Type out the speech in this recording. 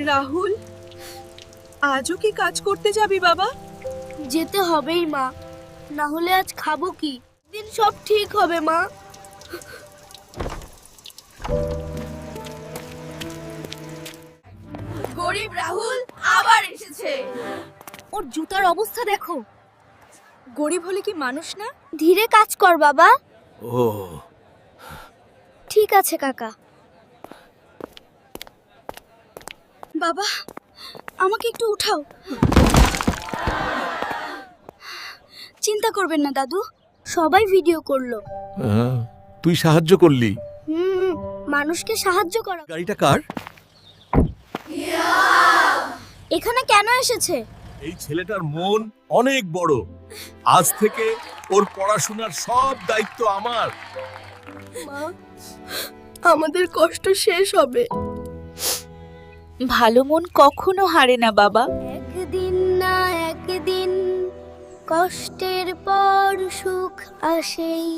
রাহুল, আজও কি কাজ করতে যাবি বাবা? যেতে হবেই মা, না হলে আজ খাবো কি? দিন সব ঠিক হবে মা। গরিব রাহুল আবার এসেছে। ওর জুতার অবস্থা দেখো। গরিব হলে কি মানুষ না? ধীরে কাজ কর বাবা। ও ঠিক আছে কাকা। বাবা, আমাকে একটু উঠাও। চিন্তা করবেন না দাদু, সবাই ভিডিও করলো। তুই সাহায্য করলি। মানুষকে সাহায্য করা। গাড়িটা কার? এখানে কেন এসেছে? এই ছেলেটার মন অনেক বড়। আজ থেকে ওর পড়াশোনার সব দায়িত্ব আমার। মা, আমাদের কষ্ট শেষ হবে। ভালো মন কখনো হারে না বাবা। একদিন না একদিন কষ্টের পর সুখ আসেই।